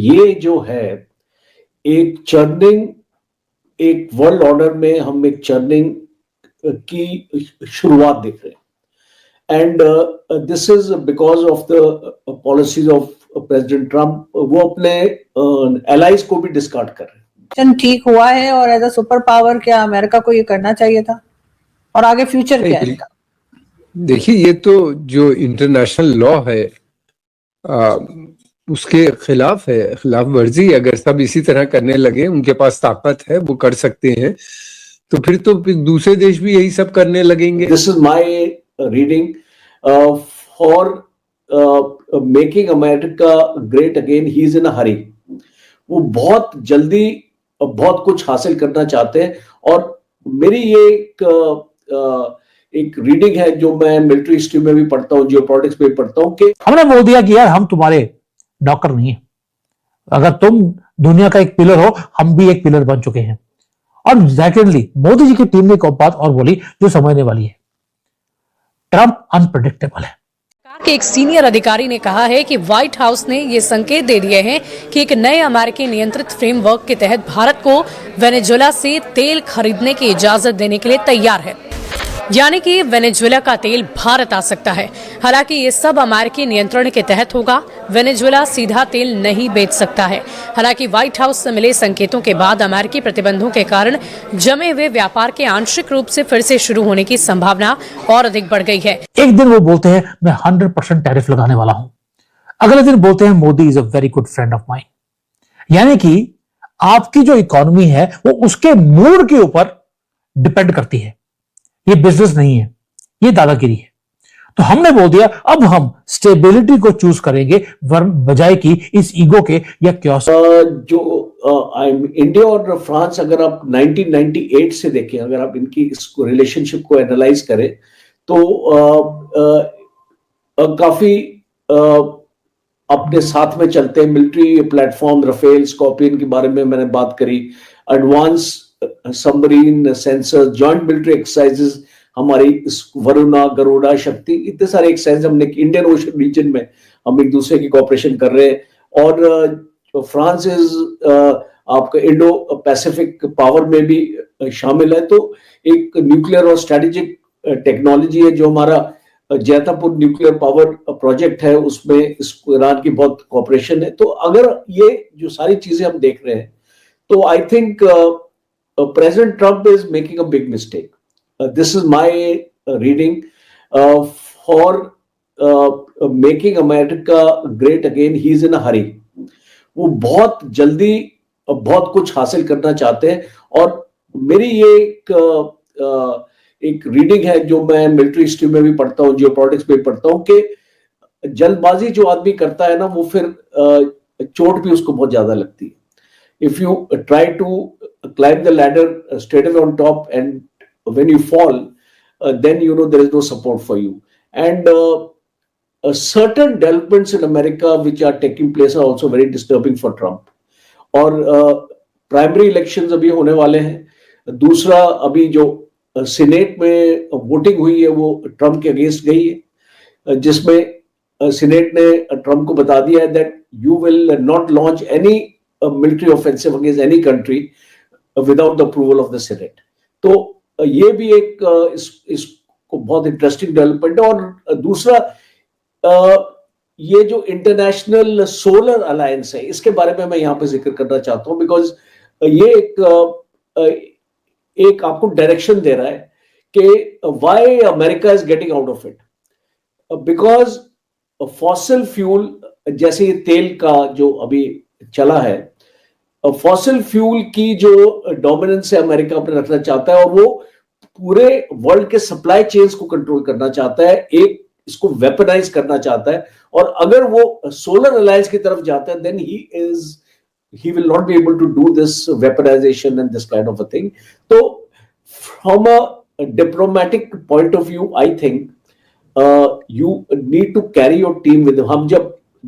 ये जो है एक चर्निंग, एक वर्ल्ड ऑर्डर में हम एक चर्निंग की शुरुआत देख रहे हैं। And this is because of the policies of president Trump. वो अपने एलाइज को भी डिस्कार्ड कर रहे हैं। ठीक हुआ है और एज अ सुपर पावर क्या अमेरिका को ये करना चाहिए था, और आगे फ्यूचर क्या है? देखिए, ये तो जो इंटरनेशनल लॉ है उसके खिलाफ है, खिलाफ वर्जी। अगर सब इसी तरह करने लगे, उनके पास ताकत है, वो कर सकते हैं, तो फिर दूसरे देश भी यही सब करने लगेंगे। This is my reading for making America great again. He is in a hurry. वो बहुत जल्दी बहुत कुछ हासिल करना चाहते हैं। और मेरी ये एक रीडिंग है जो मैं मिलिट्री हिस्ट्री में भी पढ़ता हूँ, जियोपॉलिटिक्स में भी पढ़ता हूँ, कि हमने बोल दिया कि यार हम तुम्हारे नौकर नहीं है, अगर तुम दुनिया का एक पिलर हो, हम भी एक पिलर बन चुके हैं। और सेकेंडली मोदी जी की टीम ने एक बात और बोली जो समझने वाली है, ट्रंप अनप्रेडिक्टेबल है। के एक सीनियर अधिकारी ने कहा है कि व्हाइट हाउस ने ये संकेत दे दिए हैं कि एक नए अमेरिकी नियंत्रित फ्रेमवर्क के तहत भारत को वेनेजुएला से तेल खरीदने की इजाजत देने के लिए तैयार है, यानी कि वेनेजुएला का तेल भारत आ सकता है। हालांकि ये सब अमेरिकी नियंत्रण के तहत होगा। वेनेजुएला सीधा तेल नहीं बेच सकता है। हालांकि व्हाइट हाउस से मिले संकेतों के बाद अमेरिकी प्रतिबंधों के कारण जमे हुए व्यापार के आंशिक रूप से फिर से शुरू होने की संभावना और अधिक बढ़ गई है। एक दिन वो बोलते हैं मैं 100% टैरिफ लगाने वाला हूं, अगले दिन बोलते हैं Modi is a very good friend of mine. यानी कि आपकी जो इकोनॉमी है वो उसके मूड के ऊपर डिपेंड करती है। ये बिजनेस नहीं है, ये दादागिरी है। तो हमने बोल दिया अब हम स्टेबिलिटी को चूज करेंगे बजाय कि इस ईगो के या क्योस। जो इंडिया और फ्रांस, अगर आप 1998 से देखें, अगर आप इनकी इस रिलेशनशिप को एनालाइज करें तो काफी अपने साथ में चलते हैं। मिलिट्री प्लेटफॉर्म, राफेल, स्कॉर्पियन के बारे में मैंने बात करी, advance submarine sensor, joint military exercises, हमारी वरुणा, गरुड़ा, शक्ति, इतने सारे एक्सरसाइज हमने इंडियन ओशन रीजन में हम एक दूसरे की कोऑपरेशन कर रहे हैं। और फ्रांस इज आपका इंडो पैसिफिक पावर में भी शामिल है। तो एक न्यूक्लियर और स्ट्रेटेजिक टेक्नोलॉजी है जो हमारा जैतापुर न्यूक्लियर पावर प्रोजेक्ट है, उसमें ईरान की बहुत कोऑपरेशन है। तो अगर ये जो सारी चीजें हम देख रहे हैं तो I think President Trump is making a big mistake. This is my reading for making America great again. He is in a hurry. वो बहुत जल्दी बहुत कुछ हासिल करना चाहते हैं। और मेरी ये एक रीडिंग है जो मैं मिलिट्री हिस्ट्री में भी पढ़ता हूँ, जियोपॉलिटिक्स में भी पढ़ता हूँ, कि जल्दबाजी जो आदमी करता है ना, वो फिर चोट भी उसको बहुत ज्यादा लगती है। If you try to climb the ladder straight on top, and when you fall, then you know there is no support for you. And certain developments in America which are taking place are also very disturbing for Trump. और primary elections अभी होने वाले हैं। दूसरा, अभी जो senate में voting हुई है वो ट्रम्प के अगेंस्ट गई है, जिसमें सीनेट ने ट्रम्प को बता दिया है that you will not launch any military offensive against any country without the approval of the senate. तो ये भी एक इसको बहुत इंटरेस्टिंग डेवलपमेंट है। और दूसरा, ये जो इंटरनेशनल सोलर अलायंस है, इसके बारे में मैं यहाँ पे जिक्र करना चाहता हूँ, बिकॉज ये एक आपको डायरेक्शन दे रहा है कि why America is getting out of it. Because fossil fuel, जैसे ये तेल का जो अभी चला है, फॉसिल फ्यूल की जो डोमिनेंस है अमेरिका अपने रखना चाहता है, और वो पूरे वर्ल्ड के सप्लाई चेन्स को कंट्रोल करना चाहता है, एक इसको वेपनाइज करना चाहता है। और अगर वो सोलर अलायंस की तरफ जाता है, then he will not be able to do this weaponization and this kind of a thing. So from a diplomatic point of view, I think you need to carry your team with you. हम जब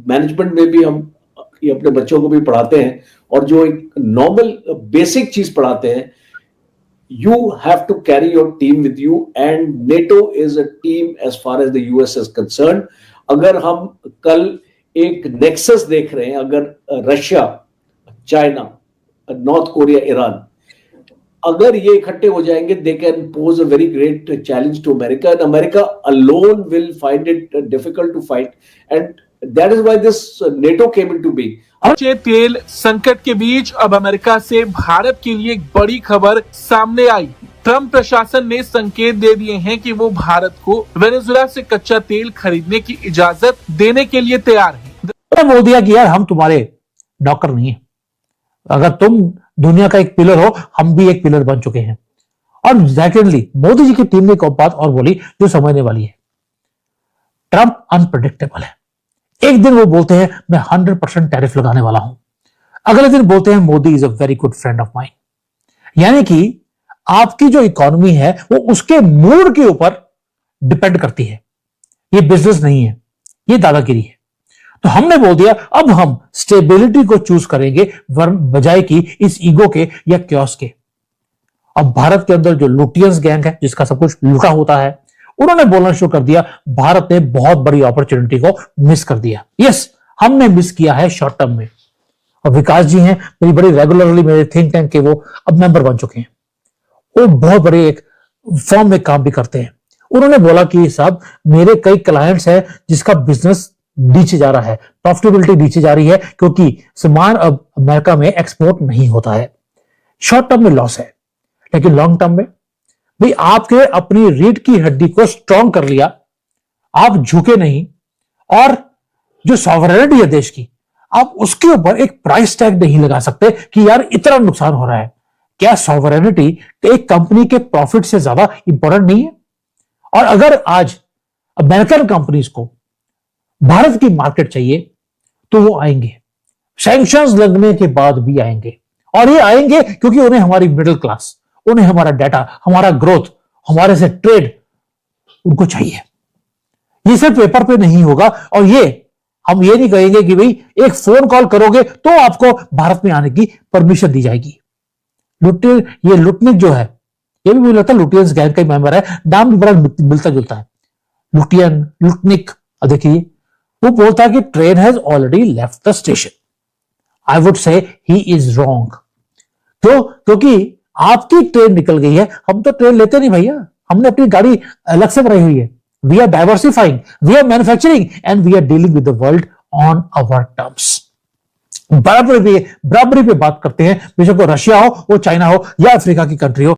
management में भी हम ये अपने बच्चों को भी पढ़ाते हैं, और जो एक नॉर्मल बेसिक चीज पढ़ाते हैं, you have to carry your team with you, and NATO is a team as far as the US is concerned. अगर हम कल एक नेक्सस देख रहे हैं, अगर Russia, China, North Korea, Iran, अगर ये इकट्ठे हो जाएंगे, they can pose a very great challenge to America, and America alone will find it difficult to fight, and that is why this NATO came into being. कच्चे तेल संकट के बीच अब अमेरिका से भारत के लिए एक बड़ी खबर सामने आई। ट्रंप प्रशासन ने संकेत दे दिए हैं कि वो भारत को वेनेजुएला से कच्चा तेल खरीदने की इजाजत देने के लिए तैयार हैं। बोल दिया कि यार हम तुम्हारे नौकर नहीं है, अगर तुम दुनिया का एक पिलर हो, हम भी एक पिलर बन चुके हैं। और सेकेंडली मोदी जी की टीम ने एक बात और बोली जो समझने वाली है, ट्रंप अनप्रेडिक्टेबल है। एक दिन वो बोलते हैं मैं 100% टैरिफ लगाने वाला हूं, अगले दिन बोलते हैं Modi is a very good friend of mine. यानी कि आपकी जो इकोनॉमी है वो उसके मूड के ऊपर डिपेंड करती है। ये बिजनेस नहीं है, ये दादागिरी है। तो हमने बोल दिया अब हम स्टेबिलिटी को चूज करेंगे बजाय कि इस ईगो के या क्योस के। अब भारत के अंदर जो लुटियंस गैंग है, जिसका सब कुछ लूटा होता है, उन्होंने बोलना शुरू कर दिया भारत ने बहुत बड़ी अपॉर्चुनिटी को मिस कर दिया। यस, हमने मिस किया है शॉर्ट टर्म में। और विकास जी हैं मेरी बड़ी रेगुलरली मेरे थिंक टैंक के, वो अब मेंबर बन चुके हैं, वो बहुत बड़े एक फॉर्म में काम भी करते हैं। उन्होंने बोला कि साहब मेरे कई क्लाइंट्स हैं जिसका बिजनेस नीचे जा रहा है, प्रॉफिटेबिलिटी नीचे जा रही है, क्योंकि सामान अब अमेरिका में एक्सपोर्ट नहीं होता है। शॉर्ट टर्म में लॉस है, लेकिन लॉन्ग टर्म में भाई आपके अपनी रीढ़ की हड्डी को स्ट्रांग कर लिया, आप झुके नहीं, और जो सॉवरेनिटी है देश की, आप उसके ऊपर एक प्राइस टैग नहीं लगा सकते कि यार इतना नुकसान हो रहा है। क्या सॉवरेनिटी एक कंपनी के प्रॉफिट से ज्यादा इंपॉर्टेंट नहीं है? और अगर आज अमेरिकन कंपनीज को भारत की मार्केट चाहिए तो वो आएंगे, सैंक्शंस लगने के बाद भी आएंगे। और ये आएंगे क्योंकि उन्हें हमारी मिडिल क्लास, उन्हें हमारा डाटा, हमारा ग्रोथ, हमारे से ट्रेड उनको चाहिए। ये सिर्फ पेपर पे नहीं होगा। और ये हम ये नहीं कहेंगे कि भाई एक फोन कॉल करोगे तो आपको भारत में आने की परमिशन दी जाएगी। ये लुटनिक जो है, ये भी मुझे लगता है लुटियंस गैंग का मेंबर है, नाम भी बड़ा मिलता जुलता है, लुटियन, लुटनिक। देखिए वो बोलता है कि train has already left the station. I would say he is wrong. क्यों? क्योंकि आपकी ट्रेन निकल गई है, हम तो ट्रेन लेते नहीं भैया, हमने अपनी गाड़ी अलग से बनाई हुई है। We are diversifying, we are manufacturing, and we are dealing with the world on our terms. बराबरी पे बात करते हैं, बेशक वो रशिया हो, वो चाइना हो, या अफ्रीका की कंट्री हो।